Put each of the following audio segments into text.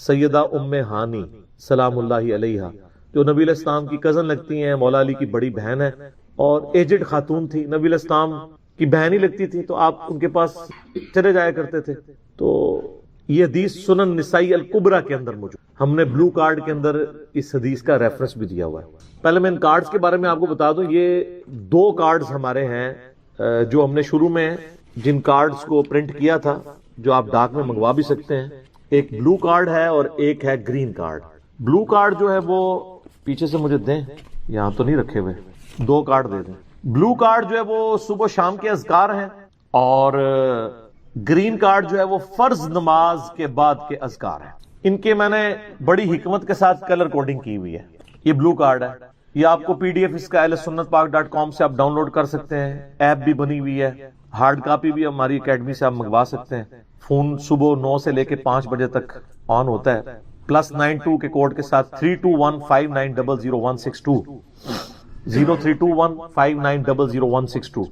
سیدہ ام ہانی سلام اللہ علیہا، جو نبی علیہ السلام کی کزن لگتی ہیں، مولا علی کی بڑی بہن ہے اور ایجڈ خاتون تھی، نبی علیہ السلام کی بہن ہی لگتی تھی، تو آپ ان کے پاس چلے جایا کرتے تھے۔ تو یہ حدیث سنن نسائی الکبریٰ کے اندر موجود، ہم نے بلو کارڈ کے اندر اس حدیث کا ریفرنس بھی دیا ہوا ہے۔ پہلے میں ان کارڈز کے بارے میں آپ کو بتا دوں، یہ دو کارڈز ہمارے ہیں جو ہم نے شروع میں جن کارڈز کو پرنٹ کیا تھا، جو آپ ڈاک میں منگوا بھی سکتے ہیں۔ ایک بلو کارڈ ہے اور ایک ہے گرین کارڈ۔ بلو کارڈ جو ہے وہ پیچھے سے مجھے دیں، یہاں تو نہیں رکھے ہوئے، دو کارڈ دے دیں۔ بلو کارڈ جو ہے وہ صبح و شام کے اذکار ہیں، اور گرین کارڈ جو ہے وہ فرض نماز کے بعد کے اذکار ہیں۔ ان کے میں نے بڑی حکمت کے ساتھ کلر کوڈنگ کی ہوئی ہے۔ یہ بلو کارڈ ہے، یہ آپ کو پی ڈی ایف اس کا ahlsunnatpak.com سے آپ ڈاؤن لوڈ کر سکتے ہیں، ایپ بھی بنی ہوئی ہے، ہارڈ کاپی بھی ہماری اکیڈمی سے آپ منگوا سکتے ہیں۔ فون صبح 9 سے لے کے 5 بجے تک آن ہوتا ہے، +92 کے کوڈ کے ساتھ 3215900162 032159000162۔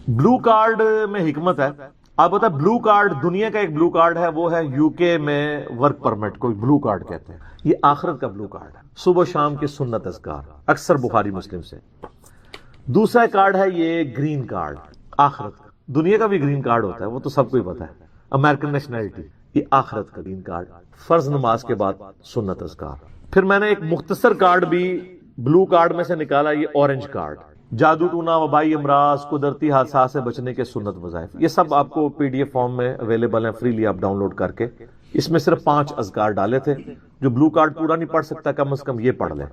بلو کارڈ میں حکمت ہے۔ آپ بتا، بلو کارڈ دنیا کا ایک بلو کارڈ ہے، وہ ہے یو کے میں ورک پرمٹ کو بلو کارڈ کہتے ہیں۔ یہ آخرت کا بلو کارڈ ہے، صبح شام کے سنت اذکار، اکثر بخاری مسلم سے۔ دوسرا کارڈ ہے یہ گرین کارڈ، آخرت کا۔ دنیا کا بھی گرین کارڈ ہوتا ہے، وہ تو سب کو ہی پتا ہے، امریکن نیشنلٹی۔ یہ آخرت کا گرین کارڈ، فرض نماز کے بعد سنت اذکار۔ پھر میں نے ایک مختصر کارڈ بھی بلو کارڈ میں سے نکالا، یہ اورنج کارڈ، جادو ٹونا، وبائی امراض، قدرتی حادثات سے بچنے کے سنت وظائف۔ یہ سب آپ کو پی ڈی ایف فارم میں اویلیبل ہیں، فریلی آپ ڈاؤن لوڈ کر کے۔ اس میں صرف 5 اذکار ڈالے تھے، جو بلو کارڈ پورا نہیں پڑھ سکتا کم از کم یہ پڑھ لیں،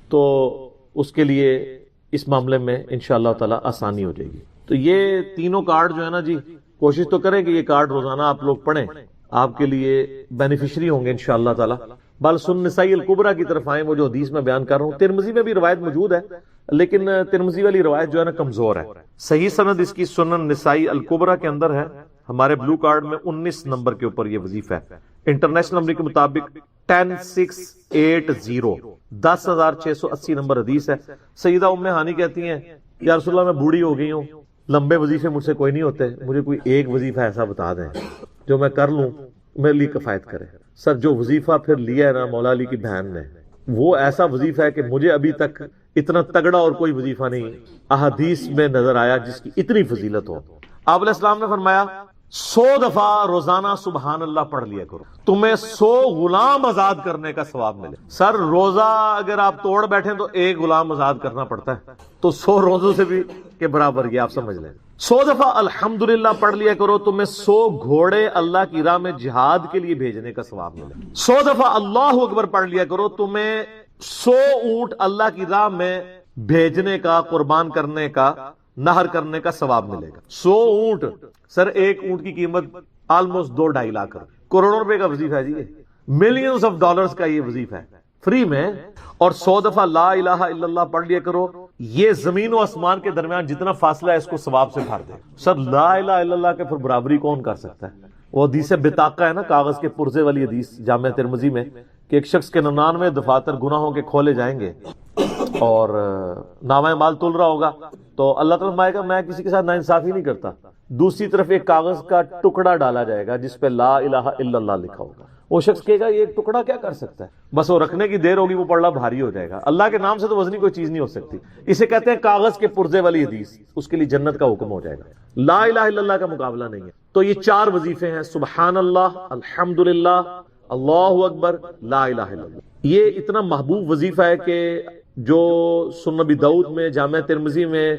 تو اس کے لیے اس معاملے میں انشاءاللہ تعالی آسانی ہو جائے گی۔ تو یہ تینوں کارڈ جو ہے نا جی، کوشش تو کریں کہ یہ کارڈ روزانہ آپ لوگ پڑھیں، آپ کے لیے بینیفیشری ہوں گے انشاءاللہ تعالی۔ بل سنن نسائی الکبریٰ کی طرف آئیں، وہ جو حدیث میں بیان کر رہا ہوں۔ ترمذی میں بھی روایت موجود ہے، لیکن ترمذی والی روایت جو ہے نا کمزور ہے۔ صحیح سند اس کی سنن نسائی الکبریٰ کے اندر ہے، ہمارے بلو کارڈ میں 19 نمبر کے اوپر یہ وظیفہ ہے۔ انٹرنیشنل نمبر کے مطابق 10680 10680 نمبر حدیث ہے۔ سیدہ ام ہانی کہتی ہیں، یا رسول اللہ میں بوڑھی ہو گئی ہوں، لمبے وظیفے مجھ سے کوئی نہیں ہوتے، مجھے کوئی ایک وظیفہ ایسا بتا دیں جو میں کر لوں، میرے لیے کفایت کرے۔ سر جو وظیفہ پھر لیا ہے نا مولا علی کی بہن نے، وہ ایسا وظیفہ ہے کہ مجھے ابھی تک اتنا تگڑا اور کوئی وظیفہ نہیں احادیث میں نظر آیا جس کی اتنی فضیلت ہو۔ آپ علیہ السلام نے فرمایا 100 دفعہ روزانہ سبحان اللہ پڑھ لیا کرو، تمہیں 100 غلام آزاد کرنے کا ثواب ملے۔ سر روزہ اگر آپ توڑ بیٹھیں تو ایک غلام آزاد کرنا پڑتا ہے، تو 100 روزوں سے بھی کے برابر یہ آپ سمجھ لیں۔ 100 دفعہ الحمدللہ پڑھ لیا کرو، تمہیں 100 گھوڑے اللہ کی راہ میں جہاد کے لیے بھیجنے کا ثواب ملے۔ 100 دفعہ اللہ اکبر پڑھ لیا کرو، تمہیں 100 اونٹ اللہ کی راہ میں بھیجنے کا، قربان کرنے کا، نہر کرنے کا ثواب ملے گا۔ 100 اونٹ، سر ایک اونٹ کی قیمت آلموسٹ 2-2.5 لاکھ کروڑوں روپے کا وظیفہ ہے جی، ملینز آف ڈالرز کا یہ وظیفہ ہے فری میں۔ اور 100 دفعہ لا الہ الا اللہ پڑھ لیا کرو، یہ زمین و آسمان کے درمیان جتنا فاصلہ ہے اس کو ثواب سے بھر دے۔ سر لا الہ الا اللہ کے پھر برابری کون کر سکتا ہے؟ وہ حدیث بطاقہ ہے نا، کاغذ کے پرزے والی حدیث جامع ترمذی میں، کہ ایک شخص کے 99 دفاتر گناہوں کے کھولے جائیں گے اور نامہ مال تل رہا ہوگا، تو اللہ تعالیٰ فرمائے گا میں کسی کے ساتھ ناانصافی نہیں کرتا۔ دوسری طرف ایک کاغذ کا ٹکڑا ڈالا جائے گا جس پہ لا الہ الا اللہ لکھا ہوگا۔ وہ شخص کہے گا یہ ایک ٹکڑا کیا کر سکتا ہے، بس وہ رکھنے کی دیر ہوگی، وہ پڑھنا بھاری ہو جائے گا۔ اللہ کے نام سے تو وزنی کوئی چیز نہیں ہو سکتی، اسے کہتے ہیں کاغذ کے پرزے والی حدیث، اس کے لیے جنت کا حکم ہو جائے گا۔ لا الہ الا اللہ کا مقابلہ نہیں ہے۔ تو یہ 4 وظیفے ہیں، سبحان اللہ، الحمدللہ، اللہ اکبر، لا الہ الا اللہ۔ یہ اتنا محبوب وظیفہ ہے کہ جو سنن نبی داؤد میں، جامع ترمذی میں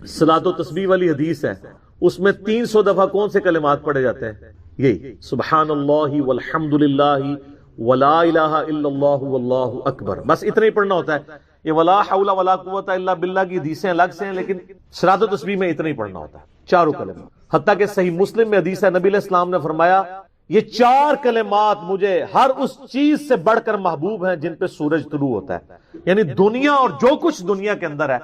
صلاۃ و تسبیح والی حدیث ہے، اس میں 300 دفعہ کون سے کلمات پڑھے جاتے ہیں؟ یہی سبحان اللہ والحمد للہ ولا الہ الا اللہ واللہ اکبر، بس اتنا ہی پڑھنا ہوتا ہے۔ یہ ولا حول ولا قوت الا باللہ کی حدیثیں الگ سے ہیں، لیکن صلاۃ و تسبیح میں اتنا ہی پڑھنا ہوتا ہے، چاروں کلمات۔ حتیٰ کہ صحیح مسلم میں حدیث ہے، نبی علیہ السلام نے فرمایا یہ 4 کلمات مجھے ہر اس چیز سے بڑھ کر محبوب ہیں جن پہ سورج طلوع ہوتا ہے، یعنی دنیا اور جو کچھ دنیا کے اندر ہے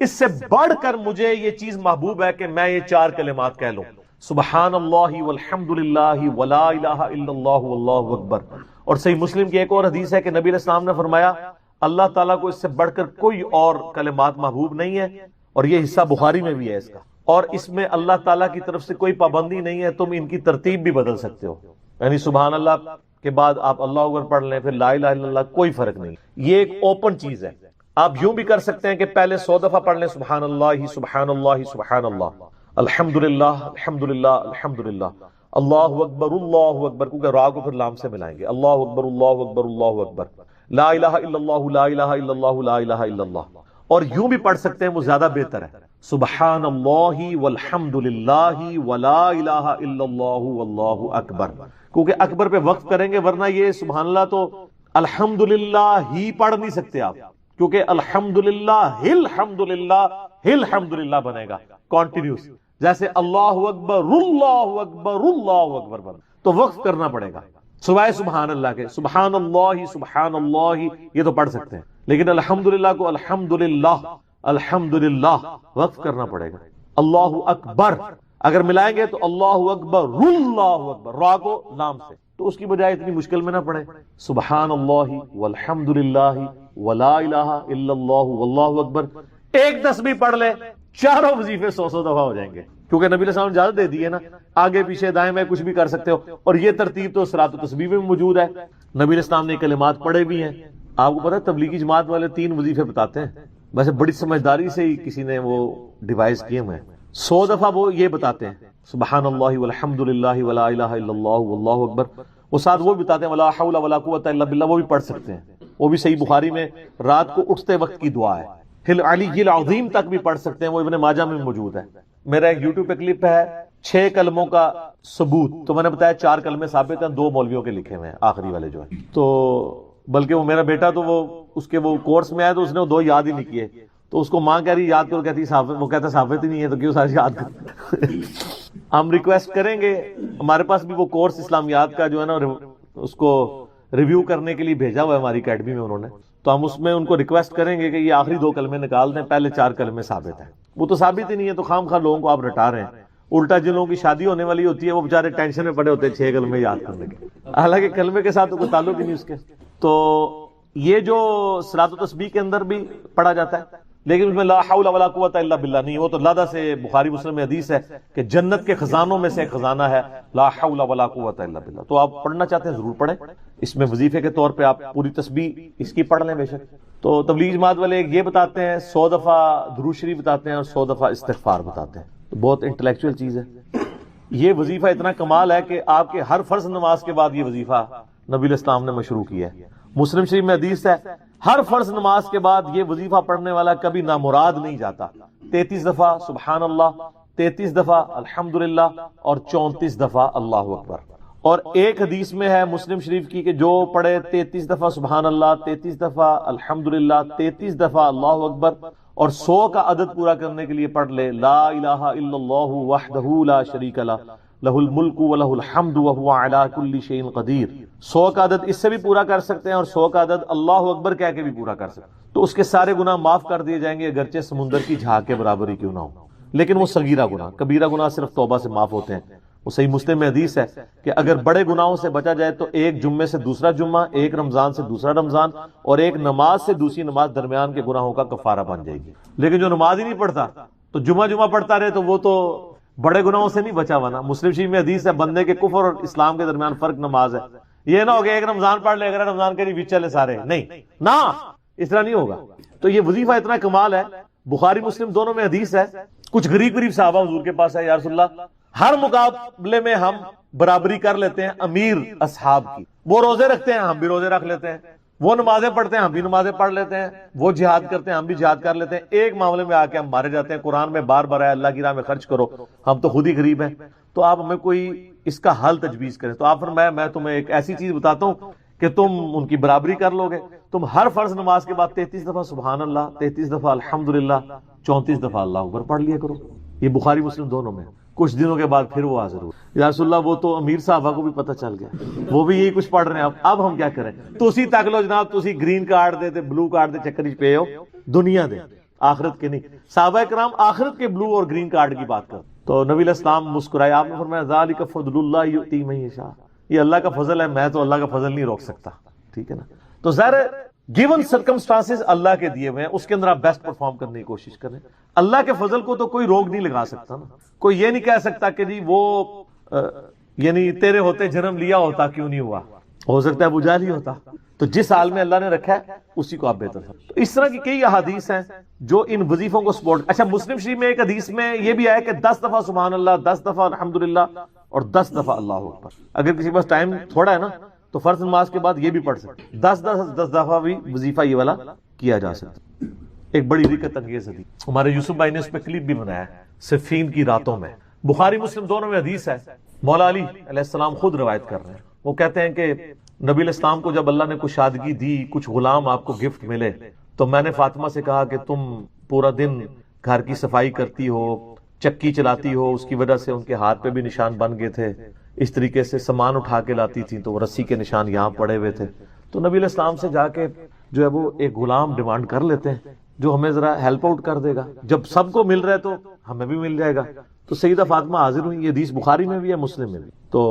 اس سے بڑھ کر مجھے یہ چیز محبوب ہے کہ میں یہ 4 کلمات کہہ لوں، سبحان اللہ والحمد للہ ولا الہ الا اللہ واللہ اکبر۔ اور صحیح مسلم کی ایک اور حدیث ہے کہ نبی علیہ السلام نے فرمایا اللہ تعالیٰ کو اس سے بڑھ کر کوئی اور کلمات محبوب نہیں ہے، اور یہ حصہ بخاری میں بھی ہے اس کا، اور اس میں اللہ تعالیٰ کی طرف سے کوئی پابندی نہیں ہے، تم ان کی ترتیب بھی بدل سکتے ہو، یعنی سبحان اللہ کے بعد آپ اللہ اکبر پڑھ لیں، پھر لا الہ الا اللہ، کوئی فرق نہیں. یہ ایک اوپن چیز ہے. آپ یوں بھی کر سکتے ہیں کہ پہلے 100 دفعہ پڑھ لیں سبحان اللہ سبحان اللہ سبحان اللہ، الحمدللہ الحمدللہ الحمدللہ، اللہ اکبر، کیونکہ را کو پھر لام سے ملائیں گے، اللہ اکبر اللہ اکبر اللہ اکبر، لا الہ الا اللہ لا الہ الا اللہ لا الہ الا اللہ. اور یوں بھی پڑھ سکتے ہیں، وہ زیادہ بہتر ہے، سبحان اللہ والحمد للہ ولا الہ الا اللہ واللہ اکبر، کیونکہ اکبر پہ وقف کریں گے، ورنہ یہ سبحان اللہ تو الحمدللہ ہی پڑھ نہیں سکتے آپ، کیونکہ الحمدللہ الحمدللہ بنے گا کنٹینیوس، جیسے اللہ اکبر اللہ اکبر اللہ اکبر بنے، تو وقف کرنا پڑے گا سوائے سبحان اللہ کے. سبحان اللہ یہ تو پڑھ سکتے ہیں، لیکن الحمدللہ کو الحمدللہ وقف کرنا پڑے گا. اللہ اکبر اگر ملائیں گے تو اللہ اکبر را کو لام سے، تو اس کی بجائے اتنی مشکل میں نہ پڑے، سبحان اللہ والحمدللہ ولا الہ الا اللہ واللہ اکبر. ایک تسبیح پڑھ لے، چاروں وظیفے 100 دفعہ ہو جائیں گے، کیونکہ نبی علیہ السلام نے اجازت دے دی ہے نا، آگے پیچھے دائیں میں کچھ بھی کر سکتے ہو. اور یہ ترتیب تو صلاۃ و تسبیح میں موجود ہے، نبی علیہ السلام نے کلمات پڑھے بھی ہیں. آپ کو پتہ ہے تبلیغی جماعت والے 3 وظیفے بتاتے ہیں، ویسے بڑی سمجھداری سے ہی کسی نے وہ ڈیوائز کیے ہوئے ہیں. 100 دفعہ وہ یہ بتاتے ہیں سبحان اللہ والحمد للہ ولا الہ الا اللہ واللہ اکبر، وہ ساتھ وہ بتاتے ہیں ولا حول ولا قوت الا باللہ، وہ بھی پڑھ سکتے ہیں، وہ بھی صحیح بخاری میں رات کو اٹھتے وقت کی دعا ہے. ہل علی العظیم تک بھی پڑھ سکتے ہیں، وہ ابن ماجہ میں موجود ہے. میرا ایک یوٹیوب پہ کلپ ہے 6 کلموں کا ثبوت، تو میں نے بتایا 4 کلمے ثابت ہیں، 2 مولویوں کے لکھے ہوئے ہیں آخری والے جو ہیں. تو بلکہ وہ میرا بیٹا تو وہ اس کے وہ کورس میں آیا تو اس نے وہ 2 یاد ہی نہیں کیے، تو اس کو ماں کہہ رہی یاد کرو، کہتی وہ کہتا ثابت ہی نہیں ہے تو کیوں سارے یاد کر. ہم ریکویسٹ کریں گے، ہمارے پاس بھی وہ کورس اسلامیات کا جو ہے نا اس کو ریویو کرنے کے لیے بھیجا ہوا ہے ہماری اکیڈمی میں انہوں نے، تو ہم اس میں ان کو ریکویسٹ کریں گے کہ یہ آخری 2 کلمے نکال دیں، پہلے 4 کلمے ثابت ہیں. وہ تو ثابت ہی نہیں ہے، تو خام خواہ لوگوں کو آپ رٹا رہے ہیں. الٹا جن لوگوں کی شادی ہونے والی ہوتی ہے وہ بیچارے ٹینشن میں پڑے ہوتے ہیں 6 کلمے یاد کرنے کے، حالانکہ کلمے کے ساتھ تو کوئی تعلق ہی نہیں اس کے. تو یہ جو صلاۃ و تسبیح کے اندر بھی پڑھا جاتا ہے، لیکن اس میں لا حول ولا قوت الا باللہ نہیں، وہ تو لادہ سے بخاری مسلم میں حدیث ہے کہ جنت کے خزانوں میں سے ایک خزانہ ہے لا حول ولا قوت الا باللہ. تو آپ پڑھنا چاہتے ہیں ضرور پڑھیں، اس میں وظیفے کے طور پہ آپ پوری تسبیح اس کی پڑھ لیں بے شک. تو تبلیغ جماعت والے یہ بتاتے ہیں 100 دفعہ درود شریف بتاتے ہیں اور 100 دفعہ استغفار بتاتے ہیں، تو بہت انٹلیکچوئل چیز ہے. یہ وظیفہ اتنا کمال ہے کہ آپ کے ہر فرض نماز کے بعد یہ وظیفہ نبی علیہ السلام نے مشروع کیا ہے. مسلم شریف میں حدیث ہے ہر فرض نماز کے بعد یہ وظیفہ پڑھنے والا کبھی نامراد نہیں جاتا. 33 دفعہ سبحان اللہ، 33 دفعہ الحمدللہ اور 34 دفعہ اللہ اکبر. اور ایک حدیث میں ہے مسلم شریف کی کہ جو پڑھے 33 دفعہ سبحان اللہ، 33 دفعہ الحمدللہ، 33 دفعہ اللہ اکبر اور 100 کا عدد پورا کرنے کے لیے پڑھ لے لا الہ الا اللہ وحدہ لا شریک لہ لہ الملک ولہ الحمد وہو علی کل شیء قدیر. 100 کا عدد اس سے بھی پورا کر سکتے ہیں اور 100 کا عدد اللہ اکبر کہہ کے بھی پورا کر سکتے ہیں، تو اس کے سارے گناہ معاف کر دیے جائیں گے، اگرچہ سمندر کی جھاگ کے برابر ہی کیوں نہ ہو. لیکن وہ صغیرہ گناہ، کبیرہ گناہ صرف توبہ سے معاف ہوتے ہیں. وہ صحیح مسلم میں حدیث ہے کہ اگر بڑے گناہوں سے بچا جائے تو ایک جمعے سے دوسرا جمعہ، ایک رمضان سے دوسرا رمضان اور ایک نماز سے دوسری نماز درمیان کے گناہوں کا کفارہ بن جائے گی. لیکن جو نماز ہی نہیں پڑھتا تو جمعہ پڑھتا رہے تو وہ تو بڑے گناہوں سے نہیں بچا ہوا نا. مسلم شریف میں حدیث ہے بندے کے کفر اور اسلام کے درمیان فرق نماز ہے. یہ نہ ہوگا ایک رمضان پڑھ لے اگر رمضان کے بھی چلے سارے، نہیں نہ، اس طرح نہیں ہوگا. تو یہ وظیفہ اتنا کمال ہے، بخاری مسلم دونوں میں حدیث ہے. کچھ غریب صحابہ حضور کے پاس ہے، یا رسول اللہ ہر مقابلے میں ہم برابری کر لیتے ہیں امیر اصحاب کی، وہ روزے رکھتے ہیں ہم بھی روزے رکھ لیتے ہیں، وہ نمازیں پڑھتے ہیں ہم بھی نمازیں پڑھ لیتے ہیں، وہ جہاد کرتے ہیں ہم بھی جہاد کر لیتے ہیں، ایک معاملے میں آ کے ہم مارے جاتے ہیں. قرآن میں بار بار ہے اللہ کی راہ میں خرچ کرو، ہم تو خود ہی غریب ہیں، تو آپ ہمیں کوئی اس کا حل تجویز کریں. تو آپ فرمایا میں تمہیں ایک ایسی چیز بتاتا ہوں کہ تم ان کی برابری کر لو گے. تم ہر فرض نماز کے بعد 33 دفعہ سبحان اللہ، 33 دفعہ الحمدللہ، 34 دفعہ اللہ اکبر پڑھ لیا کرو. یہ بخاری مسلم دونوں میں. کچھ دنوں کے بعد پھر وہ حاضر ہوئے، یا رسول اللہ وہ تو امیر صاحبہ کو بھی پتہ چل گیا، وہ بھی یہی کچھ پڑھ رہے ہیں. اب ہم کیا کریں؟ تسی تک لو جناب، تسی گرین کارڈ دے تے بلو کارڈ دے چکر پہ ہو، دنیا دے آخرت کے نہیں. صحابہ کرام آخرت کے بلو اور گرین کارڈ کی بات کر. تو نبی علیہ السلام مسکرائے، آپ نے فرمایا ذالک فضل اللہ یؤتی من یشاء، یہ اللہ کا فضل ہے، میں تو اللہ کا فضل نہیں روک سکتا. ٹھیک ہے نا؟ تو ظاہر گیون سرکمسٹانسز اللہ کے دیے ہوئے ہیں، اس کے اندر آپ بیسٹ پرفارم کرنے کی کوشش کریں. اللہ کے فضل کو تو کوئی روک نہیں لگا سکتا نا. کوئی یہ نہیں کہہ سکتا کہ جی وہ یعنی تیرے ہوتے جنم لیا ہوتا کیوں نہیں ہوا. ہو سکتا ہے ابو جہل ہی ہوتا. تو جس حال میں اللہ نے رکھا ہے اسی کو آپ بہتر سمجھیں. تو اس طرح کی کئی احادیث ہیں جو ان وظیفوں کو سپورٹ. اچھا مسلم شریف میں ایک حدیث میں یہ بھی آیا کہ 10 دفعہ سبحان اللہ، 10 دفعہ الحمدللہ اور 10 دفعہ اللہ اکبر. اگر کسی کے پاس ٹائم تھوڑا ہے نا تو فرض نماز کے بعد یہ بھی پڑھ سکتے. 10 دفعہ بھی وظیفہ یہ والا کیا جا سکتا. ایک بڑی رکت انگیز حدیث ہمارے یوسف بھائی نے اس پہ کلپ بھی بنایا ہے، صفین کی راتوں میں. بخاری مسلم دونوں میں حدیث ہے. مولا علی علیہ السلام خود روایت کر رہے ہیں. وہ کہتے ہیں کہ نبی علیہ السلام کو جب اللہ نے کچھ شادگی دی، کچھ غلام آپ کو گفٹ ملے، تو میں نے فاطمہ سے کہا کہ تم پورا دن گھر کی صفائی کرتی ہو، چکی چلاتی ہو. اس کی وجہ سے ان کے ہاتھ پہ بھی نشان بن گئے تھے. اس طریقے سے سامان اٹھا کے لاتی تھی تو وہ رسی کے نشان یہاں پڑے ہوئے تھے. تو نبی علیہ السلام سے جا کے جو ہے وہ ایک غلام ڈیمانڈ کر لیتے ہیں جو ہمیں ذرا ہیلپ آؤٹ کر دے گا. جب سب کو مل رہا ہے تو ہمیں بھی مل جائے گا. تو سیدہ فاطمہ حاضر ہوئی. یہ حدیث بخاری میں بھی ہے، مسلم میں بھی. تو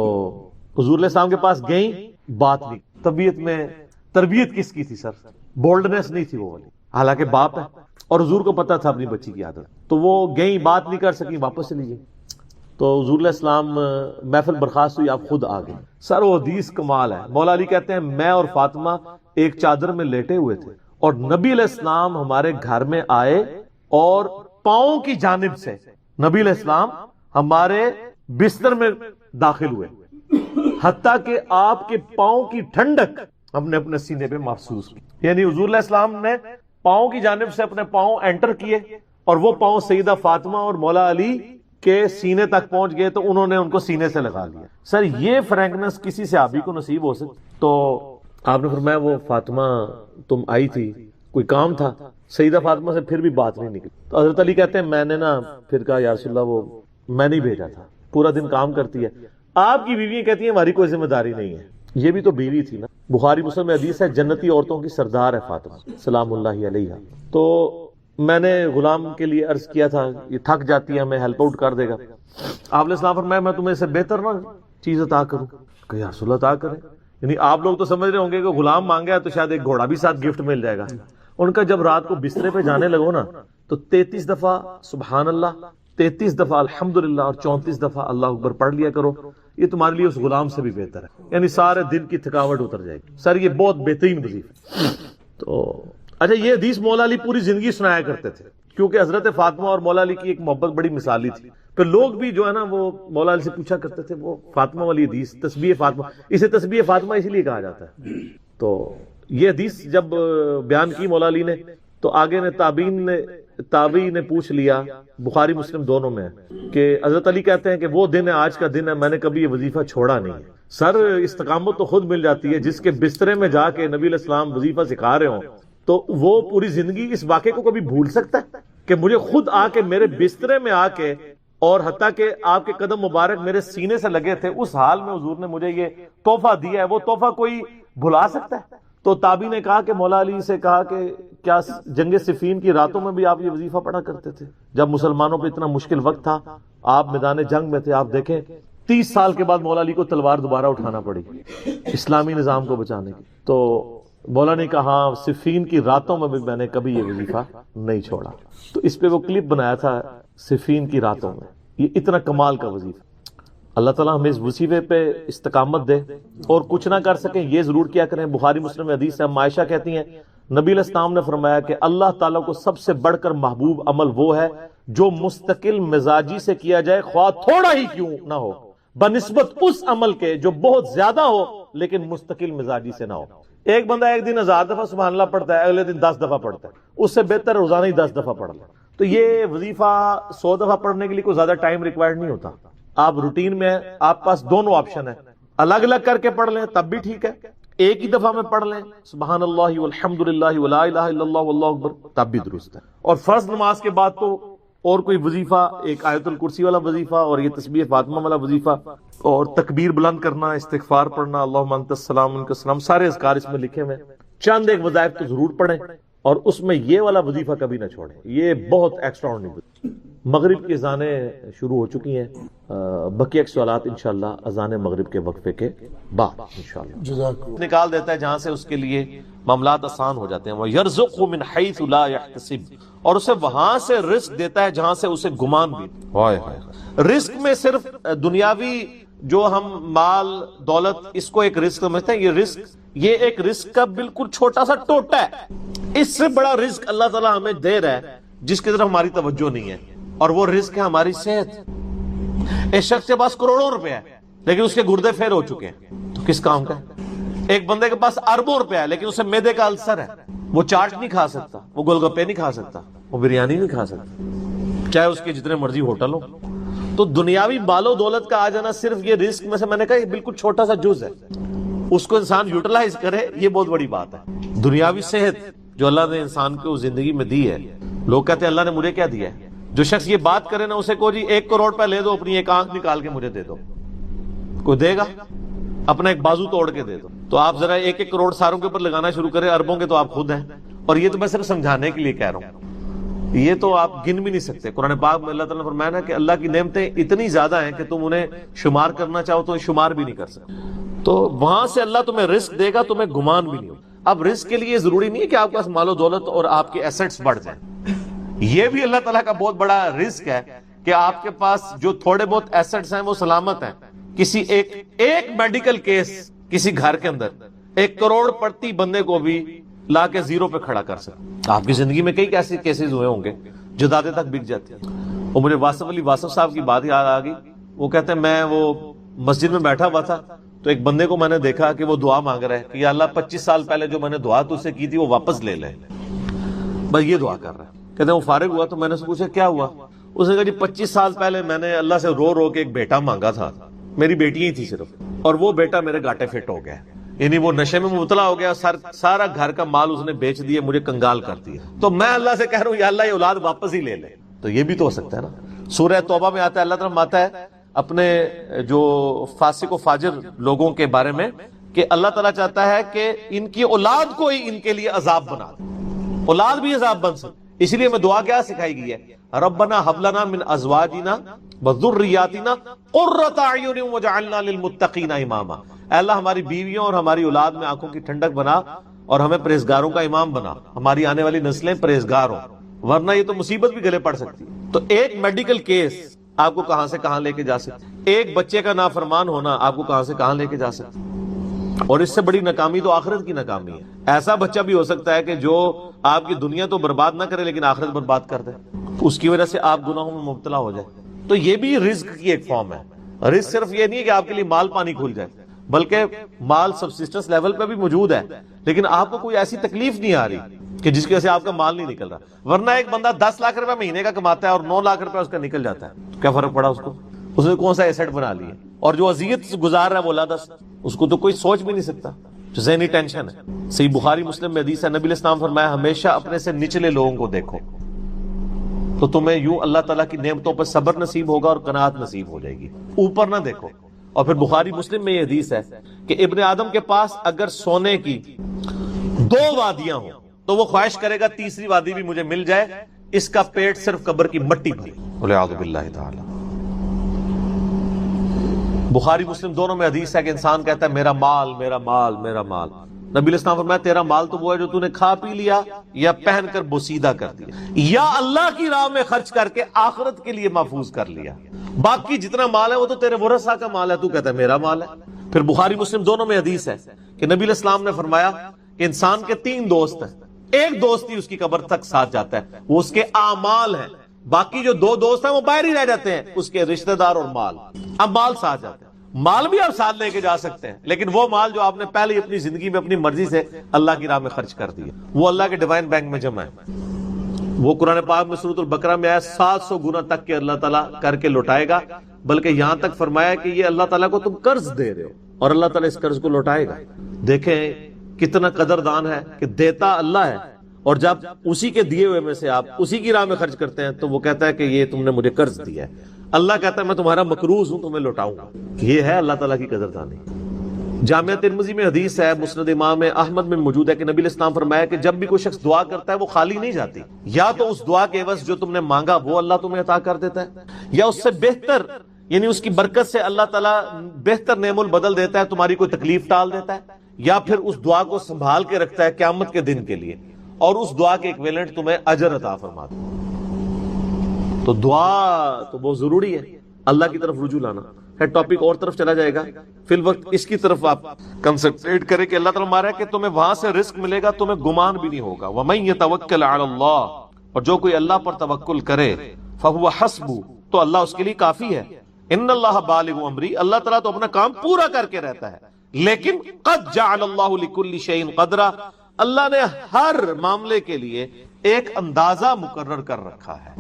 حضور علیہ السلام کے پاس گئیں، بات نہیں. طبیعت میں تربیت کس کی تھی سر؟ بولڈنس نہیں تھی وہ والی. حالانکہ باپ ہے اور حضور کو پتا تھا اپنی بچی کی عادت. تو وہ گئیں، بات نہیں کر سکی، واپس چلی گئی. تو حضور علیہ السلام محفل برخاست ہوئی، آپ خود آ گئے. سر وہ حدیث کمال ہے. مولا علی کہتے ہیں میں اور فاطمہ ایک چادر میں لیٹے ہوئے تھے اور نبی علیہ السلام ہمارے گھر میں آئے اور پاؤں کی جانب سے نبی علیہ السلام ہمارے بستر میں داخل ہوئے، حتیٰ کہ آپ کے پاؤں کی ٹھنڈک ہم نے اپنے سینے پہ محسوس کی. یعنی حضور علیہ السلام نے پاؤں کی جانب سے اپنے پاؤں انٹر کیے اور وہ پاؤں سیدہ فاطمہ اور مولا علی کے سینے تک پہنچ گئے تو انہوں نے ان کو سینے سے لگا لیا. سر یہ فرینکنس کسی صحابی کو نصیب ہو سکتی؟ تو آپ نے فرمایا وہ فاطمہ تم آئی تھی، کوئی کام تھا؟ سیدہ فاطمہ سے پھر بھی بات نہیں نکلی. تو حضرت علی کہتے ہیں میں نے نا پھر کہا یا رسول اللہ وہ میں نہیں بھیجا تھا، پورا دن کام کرتی ہے. آپ کی بیویاں کہتی ہیں ہماری کوئی ذمہ داری نہیں ہے. یہ بھی تو بیوی تھی نا. بخاری مسلم میں حدیث ہے جنتی عورتوں کی سردار ہے فاطمہ سلام اللہ علیہا. تو میں نے غلام کے لیے عرض کیا تھا یہ تھک جاتی ہے ہمیں ہیلپ آؤٹ کر دے گا. آپ علیہ السلام فرمایا میں تمہیں اس سے بہتر نہ چیز عطا کروں. کہ یا رسول اللہ عطا کریں. یعنی آپ لوگ تو سمجھ رہے ہوں گے کہ غلام مانگا ہے تو شاید ایک گھوڑا بھی ساتھ گفٹ مل جائے گا. ان کا جب رات کو بسترے پہ جانے لگو نا تو 33 دفعہ سبحان اللہ، 33 دفعہ الحمدللہ اور 34 دفعہ اللہ اکبر پڑھ لیا کرو. یہ تمہارے لیے اس غلام سے بھی بہتر ہے. یعنی سارے دن کی تھکاوٹ اتر جائے گی. سر یہ بہت بہترین وظیفہ. تو اچھا یہ حدیث مولا علی پوری زندگی سنایا کرتے تھے کیونکہ حضرت فاطمہ اور مولا علی کی ایک محبت بڑی مثالی تھی. پھر لوگ بھی جو ہے نا وہ مولا علی سے پوچھا کرتے تھے وہ فاطمہ والی حدیث تسبیح فاطمہ، اسے تسبیح فاطمہ اسی لیے کہا جاتا ہے. تو یہ حدیث جب بیان کی مولا علی نے تو آگے نے تابعین نے پوچھ لیا، بخاری مسلم دونوں میں کہ حضرت علی کہتے ہیں کہ وہ دن ہے آج کا دن ہے، میں نے کبھی یہ وظیفہ چھوڑا نہیں ہے. سر استقامت تو خود مل جاتی ہے. جس کے بسترے میں جا کے نبی علیہ السلام وظیفہ سکھا رہے ہوں تو وہ پوری زندگی اس واقعے کو کبھی بھول سکتا ہے کہ مجھے خود آ کے میرے بسترے میں آ کے اور حتیٰ کہ آپ کے قدم مبارک میرے سینے سے لگے تھے، اس حال میں حضور نے مجھے یہ تحفہ دیا ہے، وہ تحفہ کوئی بھلا سکتا ہے؟ تو تابعی نے کہا کہ مولا علی سے کہا کہ کیا جنگ صفین کی راتوں میں بھی آپ یہ وظیفہ پڑھا کرتے تھے جب مسلمانوں پہ اتنا مشکل وقت تھا، آپ میدان جنگ میں تھے؟ آپ دیکھیں 30 سال کے بعد مولا علی کو تلوار دوبارہ اٹھانا پڑی اسلامی نظام کو بچانے کی. تو مولا نے کہا ہاں صفین کی راتوں میں بھی میں نے کبھی یہ وظیفہ نہیں چھوڑا. تو اس پہ وہ کلپ بنایا تھا صفین کی راتوں میں. یہ اتنا کمال کا وظیفہ. اللہ تعالیٰ ہمیں اس وظیفے پہ استقامت دے اور کچھ نہ کر سکیں یہ ضرور کیا کریں. بخاری مسلم میں حدیث ہے، عائشہ کہتی ہیں نبی علیہ السلام نے فرمایا کہ اللہ تعالیٰ کو سب سے بڑھ کر محبوب عمل وہ ہے جو مستقل مزاجی سے کیا جائے خواہ تھوڑا ہی کیوں نہ ہو، بنسبت اس عمل کے جو بہت زیادہ ہو لیکن مستقل مزاجی سے نہ ہو. ایک بندہ ایک دن 1000 دفعہ سبحان اللہ پڑھتا ہے، اگلے دن 10 دفعہ پڑھتا ہے، اس سے بہتر روزانہ ہی 10 دفعہ پڑھ لے. تو یہ وظیفہ 100 دفعہ پڑھنے کے لیے کوئی زیادہ ٹائم ریکوائرڈ نہیں ہوتا. آپ روٹین میں ہیں، آپ پاس دونوں آپشن ہیں، الگ الگ کر کے پڑھ لیں تب بھی ٹھیک ہے، ایک ہی دفعہ میں پڑھ لیں سبحان اللہ والحمدللہ ولا الہ الا اللہ واللہ اکبر تب بھی درست ہے. اور فرض نماز کے بعد تو اور کوئی وظیفہ، ایک آیت الکرسی والا وظیفہ اور یہ تسبیح فاطمہ والا وظیفہ اور تکبیر بلند کرنا، استغفار پڑھنا، اللہم انت السلام منک السلام، سارے اذکار اس میں لکھے ہوئے. چند ایک وظائف تو ضرور پڑھیں اور اس میں یہ والا وظیفہ کبھی نہ چھوڑیں. یہ بہت ایکسٹرا آرڈنری. مغرب کی اذانیں شروع ہو چکی ہیں، بقیہ سوالات انشاءاللہ اذان مغرب کے وقفے کے بعد انشاءاللہ نکال دیتا ہے جہاں سے اس کے لیے معاملات آسان ہو جاتے ہیں. وَيَرْزُقْهُ مِنْ حَيْثُ لَا يَحْتَسِبُ، اور اسے وہاں سے رزق دیتا ہے جہاں سے اسے گمان بھی. رزق میں صرف دنیاوی جو ہم مال دولت اس کو ایک رزق سمجھتے ہیں، یہ ایک رزق کا بالکل چھوٹا سا ٹوٹا ہے۔ اس سے بڑا رزق اللہ تعالیٰ ہمیں دے رہا ہے جس کی طرف ہماری توجہ نہیں ہے، اور وہ رزق ہے ہماری صحت۔ ایک شخص کے پاس کروڑوں روپے ہے لیکن اس کے گردے پھیر ہو چکے ہیں، تو کس کام کا ہے؟ ایک بندے کے پاس اربوں روپے ہے لیکن اسے معدے کا السر ہے، وہ چاٹ نہیں کھا سکتا، وہ گول گپے نہیں کھا سکتا، وہ بریانی نہیں کھا سکتا، چاہے اس کے جتنے مرضی ہوٹل ہو۔ تو دنیاوی مال و دولت کا آ جانا صرف یہ رزق میں سے میں نے کہا یہ بالکل چھوٹا سا جز ہے، اس کو انسان یوٹیلائز کرے یہ بہت بڑی بات ہے۔ دنیاوی صحت جو اللہ نے انسان کو زندگی میں دی ہے، لوگ کہتے ہیں اللہ نے مجھے کیا دیا ہے؟ جو شخص یہ بات کرے نا اسے کہو جی 1 کروڑ روپے لے دو، اپنی ایک آنکھ نکال کے مجھے دے دو، کوئی دے گا؟ اپنا ایک بازو توڑ کے دے دو۔ تو آپ ذرا 1 کروڑ ساروں کے اوپر لگانا شروع کریں، اربوں کے تو آپ خود ہیں، اور یہ تو میں صرف سمجھانے کے لیے کہہ رہا ہوں، یہ تو آپ گن بھی نہیں سکتے۔ قرآن پاک میں اللہ تعالیٰ نے فرمایا نا کہ اللہ کی نعمتیں اتنی زیادہ ہیں کہ تم انہیں شمار کرنا چاہو تو شمار بھی نہیں کر سکتے۔ تو وہاں سے اللہ تمہیں رزق دے گا، تمہیں گمان بھی نہیں ہوگا۔ اب رزق کے لیے ضروری نہیں ہے کہ آپ کے پاس مال و دولت اور آپ کے ایسٹس بڑھ جائیں، یہ بھی اللہ تعالیٰ کا بہت بڑا رزق ہے کہ آپ کے پاس جو تھوڑے بہت ایسٹس ہیں وہ سلامت ہیں۔ کسی ایک میڈیکل کیس کسی گھر کے اندر 1 کروڑ پڑتی بندے کو بھی لا کے زیرو پہ کھڑا کر سکتے۔ آپ کی زندگی میں کئی ایسے کیسز ہوئے ہوں گے جدادیں تک بک جاتی ہیں۔ اور مجھے واصف صاحب کی بات یاد آ گئی، وہ کہتے ہیں میں وہ مسجد میں بیٹھا ہوا تھا تو ایک بندے کو میں نے دیکھا کہ وہ دعا مانگ رہا ہے کہ یا اللہ 25 سال پہلے جو میں نے دعا تجھ سے کی تھی وہ واپس لے لے، بس یہ دعا کر رہا ہے۔ کہتے ہیں وہ فارغ ہوا تو میں نے اس سے پوچھا کیا ہوا؟ اس نے کہا جی 25 سال پہلے میں نے اللہ سے رو رو کے ایک بیٹا مانگا تھا، میری بیٹی ہی تھی صرف، اور وہ بیٹا میرے گاٹے فٹ ہو گیا، یعنی وہ نشے میں مبتلا ہو گیا، سارا گھر کا مال اس نے بیچ دیا، مجھے کنگال کر دیا، تو میں اللہ سے کہہ رہا ہوں یا اللہ یہ اولاد واپس ہی لے لے۔ تو یہ بھی تو ہو سکتا ہے نا۔ سورہ توبہ میں آتا ہے، اللہ تعالیٰ آتا ہے اپنے جو فاسق و فاجر لوگوں کے بارے میں کہ اللہ تعالیٰ چاہتا ہے کہ ان کی اولاد کو ہی ان کے لیے عذاب بنا دے، اولاد بھی عذاب بن سکے۔ اس لیے میں دعا کیا سکھائی گئی ہے؟ ربنا هب لنا من ازواجنا وذرياتنا قرۃ اعین واجعلنا للمتقین اماما۔ اے اللہ ہماری بیویوں اور ہماری اولاد میں آنکھوں کی ٹھنڈک بنا اور ہمیں پرہیزگاروں کا امام بنا، ہماری آنے والی نسلیں پرہیزگار ہوں، ورنہ یہ تو مصیبت بھی گلے پڑ سکتی ہے۔ تو ایک میڈیکل کیس آپ کو کہاں سے کہاں لے کے جا سکتی، ایک بچے کا نافرمان ہونا آپ کو کہاں سے کہاں لے کے جا سکتی، اور اس سے بڑی ناکامی تو آخرت کی ناکامی ہے۔ ایسا بچہ بھی ہو سکتا ہے کہ جو آپ کی دنیا تو برباد نہ کرے لیکن آخرت برباد کر دے، اس کی وجہ سے آپ گناہوں میں مبتلا ہو جائے۔ تو یہ بھی رزق کی ایک فارم ہے۔ رزق صرف یہ نہیں ہے کہ آپ کے لیے مال پانی کھل جائے، بلکہ مال سبسسٹنس لیول پہ بھی موجود ہے، لیکن آپ کو کوئی ایسی تکلیف نہیں آ رہی کہ جس کی وجہ سے آپ کا مال نہیں نکل رہا۔ ورنہ ایک بندہ 10 لاکھ روپے مہینے کا کماتا ہے اور 9 لاکھ روپے اس کا نکل جاتا ہے، تو کیا فرق پڑا اس کو؟ اس نے کون سا ایسٹ بنا لیا؟ اور جو اذیت گزار رہا ہے وہ لادس، اس کو تو کوئی سوچ بھی نہیں سکتا، جو ذہنی ٹینشن ہے۔ صحیح بخاری مسلم میں حدیث ہے، نبی علیہ السلام فرمایا ہمیشہ اپنے سے نچلے لوگوں کو دیکھو تو تمہیں یوں اللہ تعالیٰ کی نعمتوں پر صبر نصیب ہوگا اور قناعت نصیب ہو جائے گی، اوپر نہ دیکھو۔ اور پھر بخاری مسلم میں یہ حدیث ہے کہ ابن آدم کے پاس اگر سونے کی 2 وادیاں ہوں تو وہ خواہش کرے گا تیسری وادی بھی مجھے مل جائے، اس کا پیٹ صرف قبر کی مٹی بھری، والعیاذ باللہ تعالی۔ بخاری مسلم دونوں میں حدیث ہے کہ انسان کہتا ہے میرا مال میرا مال میرا مال، نبی علیہ السلام فرمایا تیرا مال تو وہ ہے جو تو نے کھا پی لیا یا پہن کر بوسیدہ کر دیا یا اللہ کی راہ میں خرچ کر کے آخرت کے لیے محفوظ کر لیا، باقی جتنا مال ہے وہ تو تیرے ورثہ کا مال ہے، تو کہتا ہے میرا مال ہے۔ پھر بخاری مسلم دونوں میں حدیث ہے کہ نبی علیہ السلام نے فرمایا کہ انسان کے 3 دوست ہیں، ایک دوست ہی اس کی قبر تک ساتھ جاتا ہے، وہ اس کے اعمال ہیں، باقی جو 2 دوست ہیں وہ باہر ہی رہ جاتے ہیں، اس کے رشتہ دار اور مال۔ اب مال ساتھ جاتے ہیں، مال بھی آپ ساتھ لے کے جا سکتے ہیں، لیکن وہ مال جو آپ نے پہلے ہی اپنی زندگی میں اپنی مرضی سے اللہ کی راہ میں خرچ کر دیا، وہ اللہ کے ڈیوائن بینک میں جمع ہے، وہ قرآن پاک میں سورۃ البقرہ میں آیا 700 گنا تک کے اللہ تعالیٰ کر کے لوٹائے گا، بلکہ یہاں تک فرمایا کہ یہ اللہ تعالیٰ کو تم قرض دے رہے ہو اور اللہ تعالیٰ اس قرض کو لوٹائے گا۔ دیکھیں کتنا قدردان ہے کہ دیتا اللہ ہے، اور جب اسی کے دیے ہوئے میں سے آپ اسی کی راہ میں خرچ کرتے ہیں تو وہ کہتا ہے کہ یہ تم نے مجھے قرض دیا ہے، اللہ کہتا ہے میں تمہارا مقروض ہوں، تمہیں لوٹاؤں گا۔ یہ ہے اللہ تعالیٰ کی قدردانی۔ جامعہ ترمذی میں حدیث ہے، مسند امام احمد میں موجود ہے کہ نبی علیہ السلام فرمایا کہ جب بھی کوئی شخص دعا کرتا ہے وہ خالی نہیں جاتی، یا تو اس دعا کے عوض جو تم نے مانگا وہ اللہ تمہیں عطا کر دیتا ہے، یا اس سے بہتر یعنی اس کی برکت سے اللہ تعالیٰ بہتر نعم البدل دیتا ہے، تمہاری کوئی تکلیف ٹال دیتا ہے، یا پھر اس دعا کو سنبھال کے رکھتا ہے قیامت کے دن کے لیے، اور اس دعا کے ایکویلنٹ تمہیں اجر عطا فرماتا ہے۔ تو دعا تو بہت ضروری ہے، اللہ کی طرف رجوع لانا۔ ٹاپک اور طرف چلا جائے گا، فی الوقت اس کی طرف آپ کنسنٹریٹ کریں کہ اللہ تعالیٰ مارا ہے کہ تمہیں وہاں سے رزق ملے گا، تمہیں گمان بھی نہیں ہوگا. وَمَن يَتَوَكَّلْ عَلَى اللَّهِ، اور جو کوئی اللہ پر توکل کرے، فَهُوَ حَسْبُهُ، تو اللہ اس کے لیے کافی ہے. ان اللہ بالغ امری، اللہ تعالیٰ تو اپنا کام پورا کر کے رہتا ہے. لیکن قد جعل اللہ لکل شیء قدرا، اللہ نے ہر معاملے کے لیے ایک اندازہ مقرر کر رکھا ہے.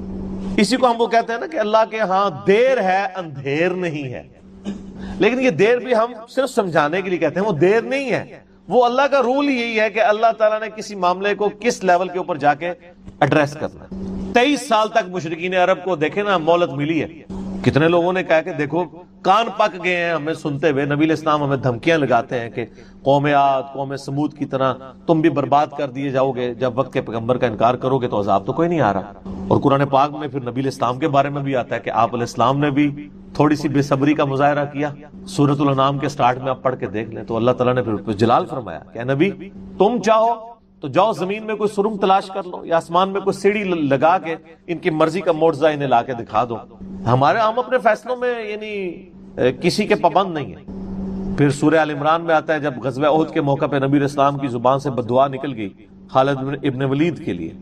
اسی کو ہم وہ کہتے ہیں نا کہ اللہ کے ہاں دیر ہے اندھیر نہیں ہے. لیکن یہ دیر بھی ہم صرف سمجھانے کے لیے کہتے ہیں، وہ دیر نہیں ہے. وہ اللہ کا رول یہی ہے کہ اللہ تعالیٰ نے کسی معاملے کو کس لیول کے اوپر جا کے ایڈریس کرنا. 23 سال تک مشرکین عرب کو دیکھیں نا مہلت ملی ہے. کتنے لوگوں نے کہا کہ دیکھو کان پک گئے ہیں ہمیں سنتے ہوئے، نبی علیہ السلام ہمیں دھمکیاں لگاتے ہیں کہ قوم عاد قوم سمود کی طرح تم بھی برباد کر دیے جاؤ گے، جب وقت کے پیغمبر کا انکار کرو گے تو عذاب تو کوئی نہیں آ رہا. اور قرآن پاک میں پھر نبی علیہ السلام کے بارے میں بھی آتا ہے کہ آپ علیہ السلام نے بھی تھوڑی سی بے صبری کا مظاہرہ کیا. سورۃ الانعام کے سٹارٹ میں آپ پڑھ کے دیکھ لیں تو اللہ تعالیٰ نے پھر جلال فرمایا کہ اے نبی تم چاہو تو جاؤ زمین میں کوئی سرنگ تلاش کر لو یا آسمان میں کوئی سیڑھی لگا کے ان کی مرضی کا معجزہ انہیں لا کے دکھا دو. ہم اپنے فیصلوں میں یعنی کسی کے پابند نہیں ہیں. پھر سورہ آل عمران میں آتا ہے جب غزوہ احد کے موقع پہ نبی علیہ السلام کی زبان سے بددعا نکل گئی خالد ابن ولید کے لیے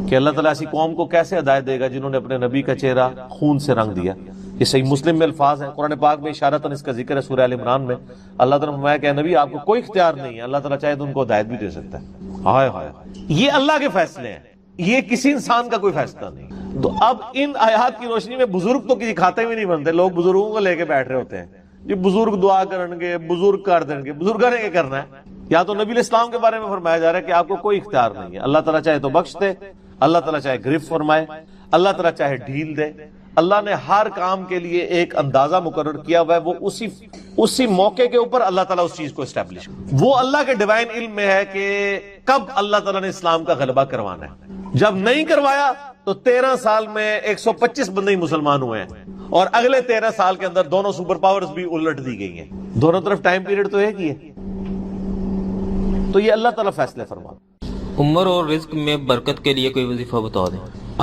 کہ اللہ تعالیٰ ایسی قوم کو کیسے ہدایت دے گا جنہوں نے اپنے نبی کا چہرہ خون سے رنگ دیا. یہ صحیح مسلم میں الفاظ ہیں، قرآن پاک میں اشارتاً اس کا ذکر ہے سورہ آل عمران میں. اللہ تعالیٰ نے فرمایا کہ نبی آپ کو کوئی اختیار نہیں ہے، اللہ تعالیٰ چاہے تو ان کو ہدایت بھی دے سکتا ہے. ہائے ہائے، یہ اللہ کے فیصلے ہیں، یہ کسی انسان کا کوئی فیصلہ نہیں. تو اب ان آیات کی روشنی میں بزرگ تو کسی کھاتے میں نہیں بنتے. لوگ بزرگوں کو لے کے بیٹھ رہے ہوتے ہیں، یہ بزرگ دعا کریں گے، بزرگ کر دیں گے. بزرگوں نے کیا کرنا ہے؟ یا تو نبی علیہ السلام کے بارے میں فرمایا جا رہا ہے کہ آپ کو کوئی اختیار نہیں ہے، اللہ تعالیٰ چاہے تو بخش دے، اللہ تعالیٰ چاہے گرفت فرمائے، اللہ تعالیٰ چاہے ڈھیل دے. اللہ نے ہر کام کے لیے ایک اندازہ مقرر کیا ہوا ہے، وہ اسی موقع کے اوپر اللہ تعالیٰ اس چیز کو اسٹیبلش. وہ اللہ کے ڈیوائن علم میں ہے کہ کب اللہ تعالیٰ نے اسلام کا غلبہ کروانا ہے. جب نہیں کروایا تو 13 سال میں 125 بندے ہی مسلمان ہوئے ہیں، اور اگلے 13 سال کے اندر دونوں سپر پاورز بھی الٹ دی گئی ہیں. دونوں طرف ٹائم پیریڈ تو ایک ہی ہے. تو یہ اللہ تعالیٰ فیصلے فرما. عمر اور رزق میں برکت کے لیے کوئی وظیفہ بتا دیں.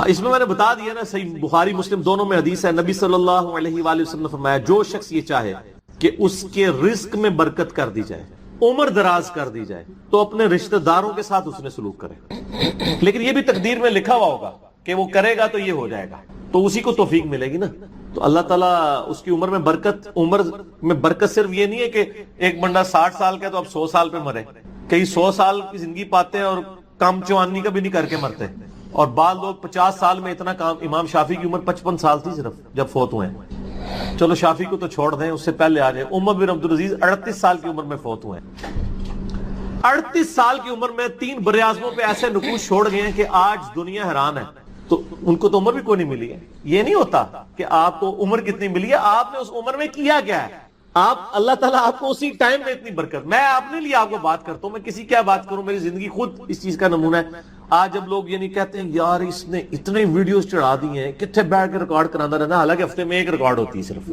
اس میں نے بتا دیا نا، صحیح بخاری مسلم دونوں میں حدیث ہے. نبی صلی اللہ علیہ وآلہ وسلم نے فرمایا جو شخص یہ چاہے کہ اس کے رزق میں برکت کر دی جائے، عمر دراز کر دی جائے، تو اپنے رشتہ داروں کے ساتھ اس نے سلوک کرے. لیکن یہ بھی تقدیر میں لکھا ہوا ہوگا کہ وہ کرے گا تو یہ ہو جائے گا، تو اسی کو توفیق ملے گی نا. تو اللہ تعالیٰ اس کی عمر میں برکت صرف یہ نہیں ہے کہ ایک بندہ 60 سال کا تو اب 100 سال پہ مرے. کئی 100 سال کی زندگی پاتے ہیں اور کام چوانی کا بھی نہیں کر کے مرتے. اور بعض لوگ 50 سال میں اتنا کام. امام شافعی کی عمر 55 سال تھی صرف جب فوت ہوئے ہیں. چلو شافعی کو تو چھوڑ دیں، اس سے پہلے آ جائیں. عمر بن عبدالعزیز 38 سال کی عمر میں فوت ہوئے ہیں. 38 سال کی عمر میں 3 براعظموں پہ ایسے نقوش چھوڑ گئے ہیں کہ آج دنیا حیران ہے. تو ان کو تو عمر بھی کوئی نہیں ملی ہے. یہ نہیں ہوتا کہ آپ کو عمر کتنی ملی ہے، آپ نے اس عمر میں کیا کیا ہے. آپ اللہ تعالیٰ آپ کو اسی ٹائم میں اتنی برکت. میں اپنے لیے آپ کو بات کرتا ہوں، میں کسی کیا بات کروں، میری زندگی خود اس چیز کا نمونہ ہے. آج جب لوگ یہ نہیں کہتے ہیں یار اس نے اتنے ویڈیوز چڑھا دی ہیں، کتنے بیٹھ کے ریکارڈ کرانا رہنا، حالانکہ ہفتے میں ایک ریکارڈ ہوتی ہے، صرف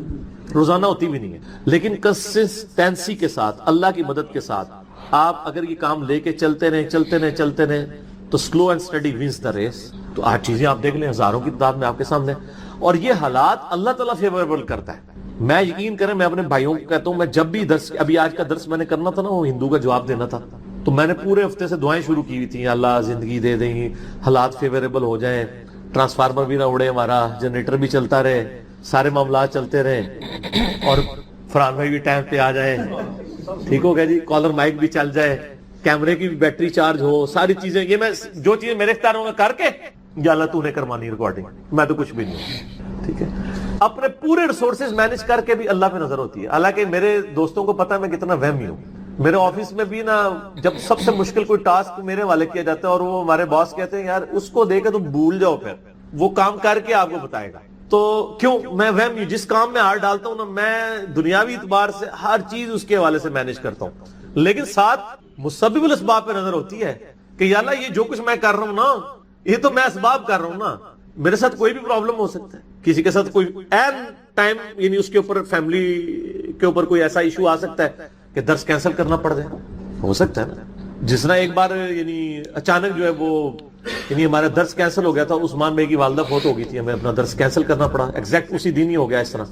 روزانہ ہوتی بھی نہیں ہے. لیکن کنسسٹنسی کے ساتھ، اللہ کی مدد کے ساتھ آپ اگر یہ کام لے کے چلتے رہیں تو slow and steady wins the race. تو آج چیزیں آپ دیکھ لیں ہزاروں کی تعداد میں آپ کے سامنے، اور یہ حالات اللہ تعالیٰ فیوریبل کرتا ہے. میں یقین کریں، میں اپنے بھائیوں کو کہتا ہوں، میں جب بھی درس، ابھی آج کا درس میں نے کرنا تھا نا، وہ ہندو کا جواب دینا تھا، تو میں نے پورے ہفتے سے دعائیں شروع کی ہوئی تھیں، اللہ زندگی دے دیں، حالات فیوریبل ہو جائیں، ٹرانسفارمر بھی نہ اڑے ہمارا، جنریٹر بھی چلتا رہے، سارے معاملات چلتے رہے، اور فرحان بھائی بھی ٹائم پہ آ جائیں، ٹھیک ہو گیا جی، کالر مائک بھی چل جائے، کیمرے کی بھی بیٹری چارج ہو، ساری چیزیں. یہ میں جو چیزیں میرے اختیار ہوں گے کر کے، یا اللہ تو نے کرمانی ریکارڈنگ، میں تو کچھ بھی نہیں ہوں. ٹھیک ہے، اپنے پورے ریسورسز مینج کر کے بھی اللہ پہ نظر ہوتی ہے. حالانکہ میرے دوستوں کو پتا ہے میں کتنا وہمی ہوں. میرے آفس میں بھی نا، جب سب سے مشکل کوئی ٹاسک میرے حوالے کیا جاتا ہے اور وہ ہمارے باس کہتے ہیں یار اس کو دے کے تم بھول جاؤ، پھر وہ کام کر کے آپ کو بتائے گا. تو کیوں میں وہمی، جس کام میں ہاتھ ڈالتا ہوں نا، میں دنیاوی اعتبار سے ہر چیز اس کے حوالے سے مینج کرتا ہوں، لیکن ساتھ مسبب الاسباب پہ نظر ہوتی ہے کہ یا اللہ یہ جو کچھ میں کر رہا ہوں نا، یہ تو میں اسباب کر رہا ہوں نا، میرے ساتھ کوئی بھی پرابلم ہو سکتا ہے، کسی کے ساتھ کوئی این ٹائم، یعنی اس کے اوپر فیملی کے اوپر کوئی ایسا ایشو آ سکتا ہے کہ درس کینسل کرنا پڑ جائے، ہو سکتا ہے نا. جس طرح ایک بار یعنی اچانک جو ہے وہ یعنی ہمارا درس کینسل ہو گیا تھا، عثمان بھائی کی والدہ فوت ہو گئی تھی، ہمیں اپنا درس کینسل کرنا پڑا، ایگزیکٹ اسی دن ہی ہو گیا اس طرح.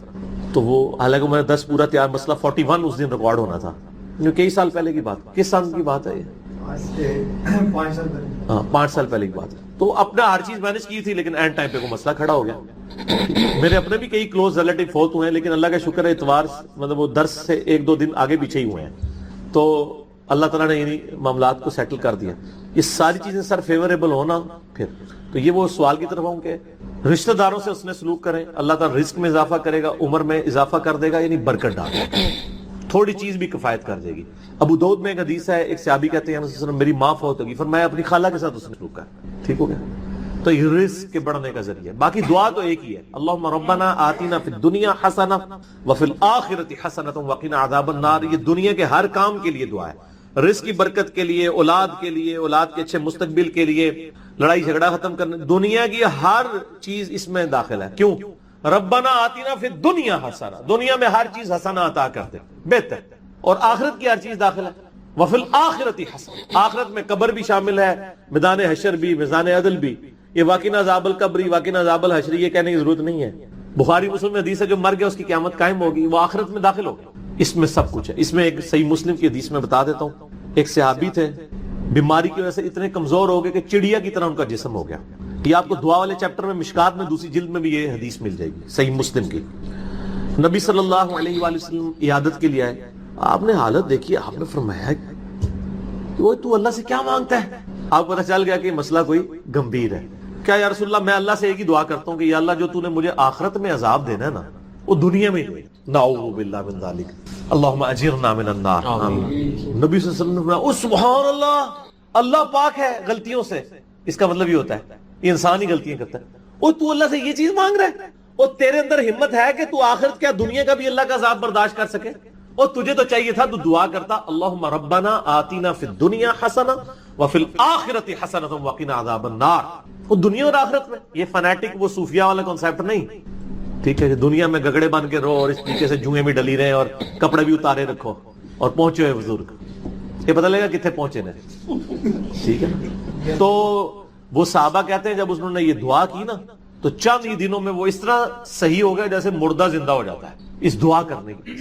تو وہ حالانکہ میں 10 پورا تیار مسئلہ 41 اس دن ریکارڈ ہونا تھا، کئی سال پہلے کی بات، کس سال کی بات ہے یہ؟ 5 سال پہلے، ہاں 5 سال پہلے کی بات ہے۔ تو اپنا ہر چیز مینج کی تھی، لیکن اینڈ ٹائم پہ کوئی مسئلہ کھڑا ہو گیا۔ میرے اپنے بھی کئی کلوز ریلیٹو فوت ہوئے ہیں، لیکن اللہ کا شکر ہے اتوار مطلب وہ درس سے 1-2 دن آگے پیچھے ہی ہوئے ہیں، تو اللہ تعالیٰ نے انہیں معاملات کو سیٹل کر دیا۔ یہ ساری چیزیں سر فیوریبل ہونا، پھر تو یہ وہ سوال کی طرف ہوں کہ رشتہ داروں سے اس نے سلوک کریں، اللہ تعالیٰ رزق میں اضافہ کرے گا، عمر میں اضافہ کر دے گا، یعنی برکت ڈال دے گا، تھوڑی چیز بھی کفایت کر دے گی۔ ابو داؤد میں ایک حدیث ہے، ایک صحابی کہتے ہیں رسول اللہ صلی اللہ علیہ وسلم میری ماں فوت ہوگی، فرمایا اپنی خالہ کے ساتھ اس نے سلوک کر، ٹھیک ہو گیا۔ تو یہ رزق کے بڑھنے کا ذریعہ ہے، باقی دعا تو ایک ہی ہے، اللہم ربنا آتنا فی الدنیا حسنہ وفی الآخرۃ حسنۃ وقنا عذاب النار۔ یہ دنیا کے ہر کام کے لیے دعا ہے، رزق کی برکت کے لیے، اولاد کے لیے، اولاد کے اچھے مستقبل کے لیے، لڑائی جھگڑا ختم کرنے، دنیا کی ہر چیز اس میں داخل ہے۔ کیوں؟ ربنا آتنا فی الدنیا حسنہ، دنیا میں ہر چیز حسنہ عطا کر دے، بہتر، اور آخرت کی ہر چیز داخل ہے، وفی الآخرۃ حسنہ، آخرت میں قبر بھی شامل ہے، میدان حشر بھی، میدان عدل بھی۔ یہ واقعہ عذاب القبری، واقعہ عذاب الحشر یہ کہنے کی ضرورت نہیں ہے، بخاری مسلم میں حدیث ہے جو مر گیا اس کی قیامت قائم ہوگی، وہ آخرت میں داخل ہوگا، اس میں سب کچھ ہے۔ اس میں ایک صحیح مسلم کی حدیث میں بتا دیتا ہوں، ایک صحابی تھے، بیماری کی وجہ سے اتنے کمزور ہو گئے کہ چڑیا کی طرح ان کا جسم ہو گیا۔ یہ آپ کو دعا والے چیپٹر میں مشکات میں دوسری جلد میں بھی یہ حدیث مل جائے گی، صحیح مسلم کی۔ نبی صلی اللہ علیہ وآلہ وسلم عیادت کے لیے آئے، آپ نے حالت دیکھی، آپ نے فرمایا وہ تو اللہ سے کیا مانگتا ہے؟ آپ کو پتہ چل گیا کہ مسئلہ کوئی گمبھیر ہے۔ کیا یا رسول اللہ، میں اللہ سے ایک ہی دعا کرتا ہوں کہ یا اللہ جو تو نے مجھے آخرت میں عذاب دینا ہے نا وہ دنیا میں ہی، نعوذ باللہ من ذالک، اللہم اجرنا من النار، آمین۔ نبی صلی اللہ علیہ وسلم نے فرمایا سبحان اللہ، اللہ پاک ہے غلطیوں سے۔ اس کا مطلب یہ ہوتا ہے یہ انسان ہی غلطیاں کرتا ہے، اور تو اللہ سے یہ چیز مانگ رہا ہے، اور تیرے اندر ہمت ہے کہ تو آخرت کیا دنیا کا بھی اللہ کا عذاب برداشت کر سکے؟ اور تجھے تو چاہیے تھا تو دعا کرتا اللہم ربنا آتینا فی الدنیا حسنہ وفی الآخرۃ حسنۃ وقنا عذاب النار۔ وہ دنیا اور آخرت میں، یہ فنیٹک وہ صوفیہ والا کنسیپٹ نہیں، ٹھیک ہے، دنیا میں گگڑے بن کے رہو اور اس طریقے سے جوئیں بھی ڈلی رہے اور کپڑے بھی اتارے رکھو اور پہنچے ہوئے بزرگ، یہ پتہ لگا کتنے پہنچے نے، ٹھیک ہے۔ تو وہ صحابہ کہتے ہیں جب انہوں نے یہ دعا کی نا تو چند ہی دنوں میں وہ اس طرح صحیح ہو گیا جیسے مردہ زندہ ہو جاتا ہے اس دعا کرنے کی۔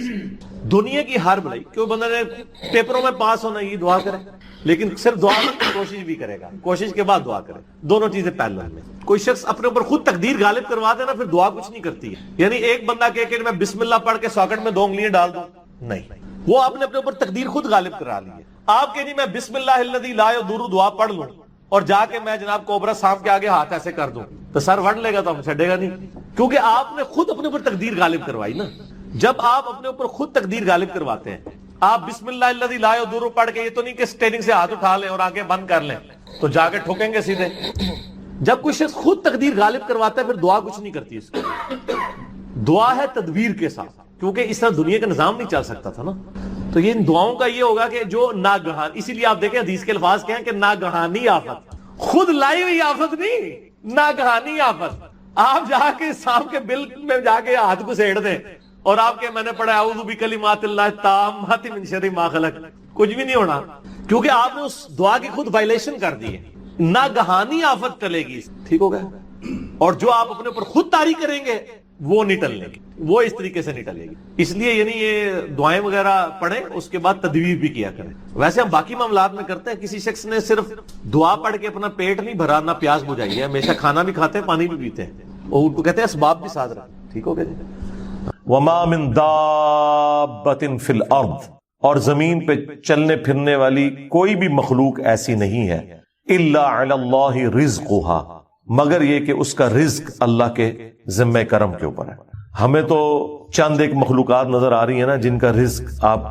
دنیا کی ہر بھلائی، کیوں بندہ نے پیپروں میں پاس ہونا یہ دعا کرے، لیکن صرف دعا میں کوشش بھی کرے گا، کوشش کے بعد دعا کرے، دونوں چیزیں پیرلل میں۔ کوئی شخص اپنے اوپر خود تقدیر غالب کروا دے نا پھر دعا کچھ نہیں کرتی ہے، یعنی ایک بندہ کہے کہ میں بسم اللہ پڑھ کے ساکٹ میں 2 انگلیاں ڈال دوں، نہیں، وہ آپ نے اپنے اوپر تقدیر خود غالب کرا لی ہے۔ آپ کہ جی میں بسم اللہ الذی لا یضر دعا پڑھ لوں اور جا کے میں جناب کوبرا سانپ کے آگے ہاتھ ایسے کر دوں تو سر وڑ لے گا تو ہم چھڑے گا نہیں، کیونکہ آپ نے خود اپنے اوپر تقدیر غالب کروائی نا۔ جب آپ اپنے اوپر خود تقدیر غالب کرواتے ہیں، آپ بسم اللہ الذی لا یضر پڑھ کے، یہ تو نہیں کہ اسٹیئرنگ سے ہاتھ اٹھا لیں اور آگے بند کر لیں تو جا کے ٹھوکیں گے سیدھے۔ جب کوئی شخص خود تقدیر غالب کرواتا ہے پھر دعا کچھ نہیں کرتی، اس کی دعا ہے تدبیر کے ساتھ، کیونکہ اس طرح دنیا کا نظام نہیں چل سکتا تھا نا۔ تو یہ ان دعاؤں کا یہ ہوگا کہ جو ناگہان، اسی لیے آپ دیکھیں حدیث کے الفاظ کیا ہیں کہ ناگہانی آفت، خود لائی ہوئی آفت نہیں، ناگہانی آفت۔ آپ جا کے سانپ کے بل میں جا کے ہاتھ کو سیڑ دیں اور آپ کے میں نے پڑھا اعوذ بکلمات اللہ التامات من شر ما خلق، کچھ بھی نہیں ہونا، کیونکہ آپ نے اس دعا کی خود وائلیشن کر دی ہے۔ ناگہانی آفت ٹلے گی، ٹھیک ہو گیا، اور جو آپ اپنے اوپر خود طاری کریں گے وہ نہیں ٹلنے گی، وہ اس طریقے سے نہیں ٹلے گی۔ اس لیے یعنی یہ دعائیں وغیرہ پڑھیں، اس کے بعد تدبیر بھی کیا کریں۔ ویسے ہم باقی معاملات میں کرتے ہیں، کسی شخص نے صرف دعا پڑھ کے اپنا پیٹ نہیں بھرا، نہ پیاس بجھائی ہے، ہمیشہ کھانا بھی کھاتے ہیں، پانی بھی پیتے ہیں، اور ان کو کہتے ہیں اسباب بھی ساتھ رکھیں، ٹھیک ہو گیا جی۔ وما من دابۃ فی الارض، اور زمین پہ چلنے پھرنے والی کوئی بھی مخلوق ایسی نہیں ہے، الا علی اللہ رزقها، مگر یہ کہ اس کا رزق اللہ کے ذمہ کرم کے اوپر ہے۔ ہمیں تو چند ایک مخلوقات نظر آ رہی ہیں نا جن کا رزق آپ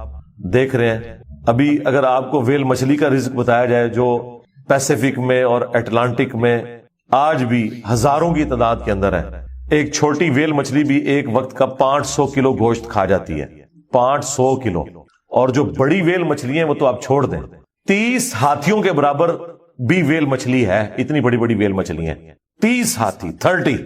دیکھ رہے ہیں۔ ابھی اگر آپ کو ویل مچھلی کا رزق بتایا جائے جو پیسیفک میں اور اٹلانٹک میں آج بھی ہزاروں کی تعداد کے اندر ہے، ایک چھوٹی ویل مچھلی بھی ایک وقت کا 500 کلو گوشت کھا جاتی ہے، 500 کلو۔ اور جو بڑی ویل مچھلی ہیں وہ تو آپ چھوڑ دیں، 30 ہاتھیوں کے برابر بھی ویل مچھلی ہے، اتنی بڑی بڑی ویل مچھلی ہیں، 30 ہاتھی 30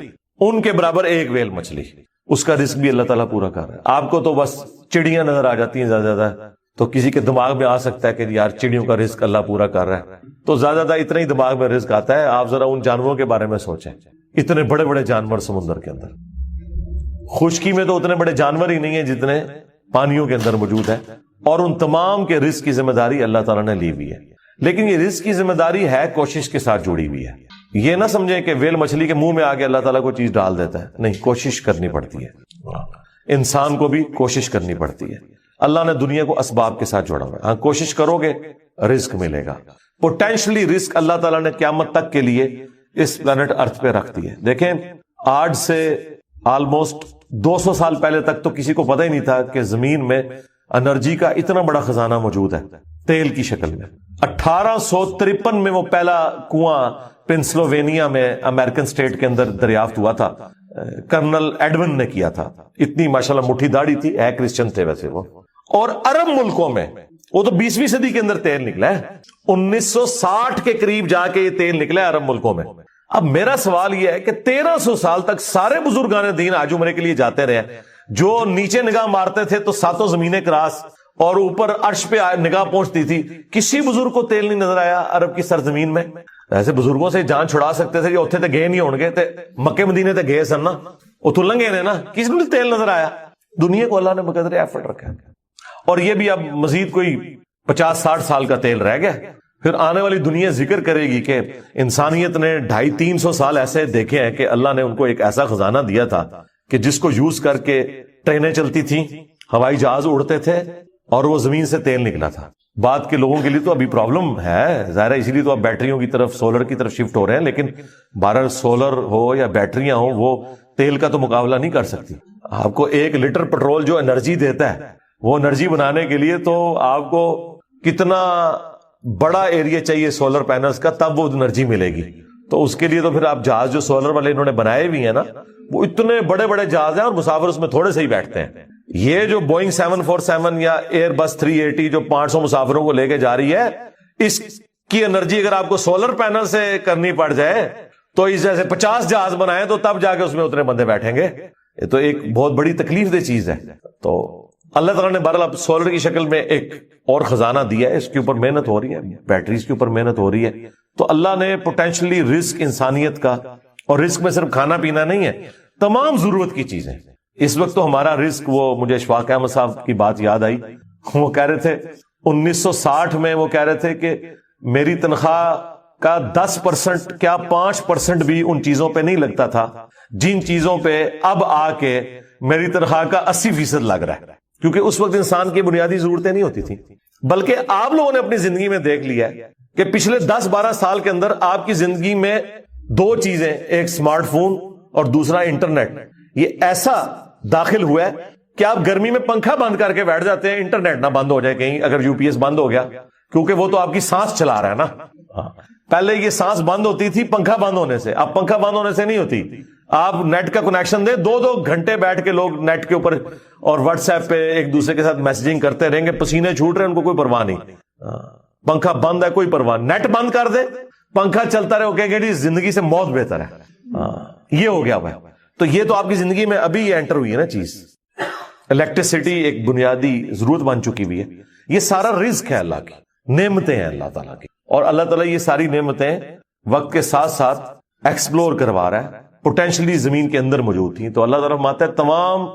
ان کے برابر ایک ویل مچھلی، اس کا رزق بھی اللہ تعالیٰ پورا کر رہا ہے۔ آپ کو تو بس چڑیاں نظر آ جاتی ہیں زیادہ، تو کسی کے دماغ میں آ سکتا ہے کہ یار چڑیوں کا رزق اللہ پورا کر رہا ہے، تو زیادہ اتنا ہی دماغ میں رزق آتا ہے۔ آپ ذرا ان جانوروں کے بارے میں سوچیں، اتنے بڑے بڑے جانور سمندر کے اندر، خشکی میں تو اتنے بڑے جانور ہی نہیں ہیں جتنے پانیوں کے اندر موجود ہیں، اور ان تمام کے رزق کی ذمہ داری اللہ تعالیٰ نے لی ہوئی ہے. لیکن یہ رزق کی ذمہ داری ہے کوشش کے ساتھ جڑی ہوئی ہے. یہ نہ سمجھیں کہ ویل مچھلی کے منہ میں آگے اللہ تعالیٰ کوئی چیز ڈال دیتا ہے، نہیں، کوشش کرنی پڑتی ہے. انسان کو بھی کوشش کرنی پڑتی ہے. اللہ نے دنیا کو اسباب کے ساتھ جوڑا ہوا ہے. ہاں، کوشش کرو گے رزق ملے گا. پوٹینشلی رزق اللہ تعالیٰ نے قیامت تک کے لیے اس پلانٹ ارتھ پہ رکھ دی ہے. دیکھیں، آج سے آلموسٹ 200 سال پہلے تک تو کسی کو پتہ ہی نہیں تھا کہ زمین میں انرجی کا اتنا بڑا خزانہ موجود ہے تیل کی شکل میں. 1853 میں وہ پہلا کنواں پنسلوینیا میں امریکن سٹیٹ کے اندر دریافت ہوا تھا. کرنل ایڈون نے کیا تھا. اتنی ماشاءاللہ مٹھی داڑھی تھی، ہے کرسچن تھے ویسے وہ. اور عرب ملکوں میں وہ تو 20ویں صدی کے اندر تیل نکلا ہے. 1960 کے قریب جا کے یہ تیل نکلا ہے عرب ملکوں میں. اب میرا سوال یہ ہے کہ 1300 سال تک سارے بزرگان دین آج عمرے کے لیے جاتے رہے. جو نیچے نگاہ مارتے تھے تو ساتوں زمینیں کراس اور اوپر عرش پہ نگاہ پہنچتی تھی. کسی بزرگ کو تیل نہیں نظر آیا عرب کی سرزمین میں. ایسے بزرگوں سے جان چھڑا سکتے تھے، اتنے تے گئے نہیں ہون گے، مکے مدینے تے گئے سن نا، وہ تو لنگے نے نا، کسی نے تیل نظر آیا. دنیا کو اللہ نے بقدر ایفرٹ رکھا ہے. اور یہ بھی اب مزید کوئی 50-60 سال کا تیل رہ گیا. پھر آنے والی دنیا ذکر کرے گی کہ انسانیت نے 250-300 سال ایسے دیکھے ہیں کہ اللہ نے ان کو ایک ایسا خزانہ دیا تھا کہ جس کو یوز کر کے ٹرینیں چلتی تھیں، ہوائی جہاز اڑتے تھے، اور وہ زمین سے تیل نکلا تھا. بعد کے لوگوں کے لیے تو ابھی پرابلم ہے ظاہر ہے، اسی لیے تو اب بیٹریوں کی طرف، سولر کی طرف شفٹ ہو رہے ہیں. لیکن بہرحال سولر ہو یا بیٹریاں ہوں، وہ تیل کا تو مقابلہ نہیں کر سکتی. آپ کو 1 لیٹر پیٹرول جو انرجی دیتا ہے، وہ انرجی بنانے کے لیے تو آپ کو کتنا بڑا ایریا چاہیے سولر پینلز کا، تب وہ انرجی ملے گی. تو اس کے لیے تو پھر آپ جہاز جو سولر والے انہوں نے بنائے بھی ہیں نا، وہ اتنے بڑے بڑے جہاز ہیں اور مسافر اس میں تھوڑے سے ہی بیٹھتے ہیں. یہ جو بوئنگ 747 یا ایئر بس 380 جو 500 مسافروں کو لے کے جا رہی ہے، اس کی انرجی اگر آپ کو سولر پینل سے کرنی پڑ جائے تو اس جیسے 50 جہاز بنائے تو تب جا کے اس میں اتنے بندے بیٹھیں گے. یہ تو ایک بہت بڑی تکلیف دہ چیز ہے. تو اللہ تعالیٰ نے بہرحال سولر کی شکل میں ایک اور خزانہ دیا ہے. اس کے اوپر محنت ہو رہی ہے، بیٹریز کے اوپر محنت ہو رہی ہے. تو اللہ نے پوٹینشلی رزق انسانیت کا، اور رزق میں صرف کھانا پینا نہیں ہے، تمام ضرورت کی چیزیں. اس وقت تو ہمارا رزق، وہ مجھے اشفاق احمد صاحب کی بات یاد آئی. وہ کہہ رہے تھے 1960 میں وہ کہہ رہے تھے کہ میری تنخواہ کا 10% کیا 5% بھی ان چیزوں پہ نہیں لگتا تھا جن چیزوں پہ اب آ کے میری تنخواہ کا 80% لگ رہا ہے. کیونکہ اس وقت انسان کی بنیادی ضرورتیں نہیں ہوتی تھیں. بلکہ آپ لوگوں نے اپنی زندگی میں دیکھ لیا ہے کہ پچھلے 10-12 سال کے اندر آپ کی زندگی میں 2 چیزیں، ایک سمارٹ فون اور دوسرا انٹرنیٹ، یہ ایسا داخل ہوا ہے کہ آپ گرمی میں پنکھا بند کر کے بیٹھ جاتے ہیں، انٹرنیٹ نہ بند ہو جائے کہیں، اگر UPS بند ہو گیا، کیونکہ وہ تو آپ کی سانس چلا رہا ہے نا. پہلے یہ سانس بند ہوتی تھی پنکھا بند ہونے سے، اب پنکھا بند ہونے سے نہیں ہوتی. آپ نیٹ کا کنیکشن دیں، 2 گھنٹے بیٹھ کے لوگ نیٹ کے اوپر اور واٹس ایپ پہ ایک دوسرے کے ساتھ میسجنگ کرتے رہیں گے، پسینے چھوٹ رہے ہیں، ان کو کوئی پرواہ نہیں. پنکھا بند ہے، کوئی پرواہ. نیٹ بند کر دے، پنکھا چلتا رہے، وہ کہیں گے زندگی سے موت بہتر ہے. یہ ہو گیا. تو یہ تو آپ کی زندگی میں ابھی انٹر ہوئی ہے نا چیز. الیکٹریسٹی ایک بنیادی ضرورت بن چکی ہوئی ہے. یہ سارا رزق ہے اللہ کی، نعمتیں ہیں اللہ تعالیٰ کی. اور اللہ تعالیٰ یہ ساری نعمتیں وقت کے ساتھ ساتھ ایکسپلور کروا رہا ہے. پوٹینشلی زمین کے اندر موجود تھیں. تو اللہ تعالیٰ فرماتا ہے تمام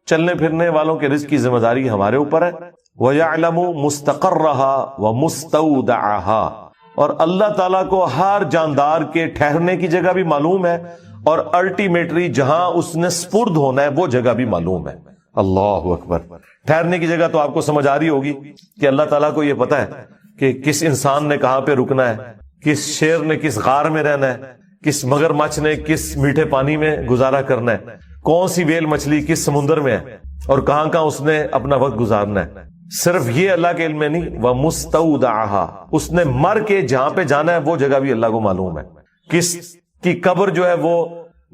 چلنے پھرنے والوں کے رزق کی ذمہ داری ہمارے اوپر ہے. وَيَعْلَمُ مُسْتَقَرَّهَا وَمُسْتَوْدَعَهَا، اور اللہ تعالیٰ کو ہر جاندار کے ٹھہرنے کی جگہ بھی معلوم ہے، اور الٹیمیٹری جہاں اس نے سپرد ہونا ہے وہ جگہ بھی معلوم ہے. اللہ اکبر. ٹھہرنے کی جگہ تو آپ کو سمجھ آ رہی ہوگی کہ اللہ تعالیٰ کو یہ پتا ہے کہ کس انسان نے کہاں پہ رکنا ہے، کس شیر نے کس غار میں رہنا ہے، کس مگر مچھ نے کس میٹھے پانی میں گزارا کرنا ہے، کون سی ویل مچھلی کس سمندر میں ہے، اور کہاں کہاں اس نے اپنا وقت گزارنا ہے. صرف یہ اللہ کے علم میں نہیں، وَمُسْتَوْدَعَهَا، اس نے مر کے جہاں پہ جانا ہے وہ جگہ بھی اللہ کو معلوم ہے. کس کی قبر جو ہے وہ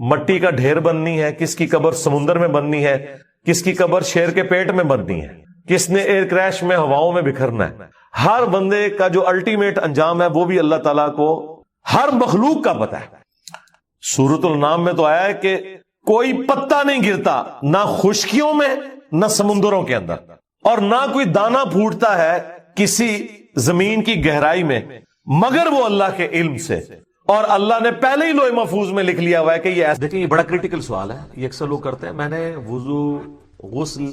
مٹی کا ڈھیر بننی ہے، کس کی قبر سمندر میں بننی ہے، کس کی قبر شیر کے پیٹ میں بننی ہے، کس نے ایئر کریش میں ہواؤں میں بکھرنا ہے. ہر بندے کا جو الٹیمیٹ انجام ہے وہ بھی اللہ تعالیٰ کو ہر مخلوق کا پتہ ہے. سورۃ النام میں تو آیا ہے کہ کوئی پتا نہیں گرتا نہ خشکیوں میں نہ سمندروں کے اندر، اور نہ کوئی دانا پھوٹتا ہے کسی زمین کی گہرائی میں مگر وہ اللہ کے علم سے. اور اللہ نے پہلے ہی لوح محفوظ میں لکھ لیا ہوا ہے کہ یہ ایسا. دیکھیں یہ بڑا کریٹیکل سوال ہے, یہ اکثر لوگ کرتے ہیں. میں نے وضو, غسل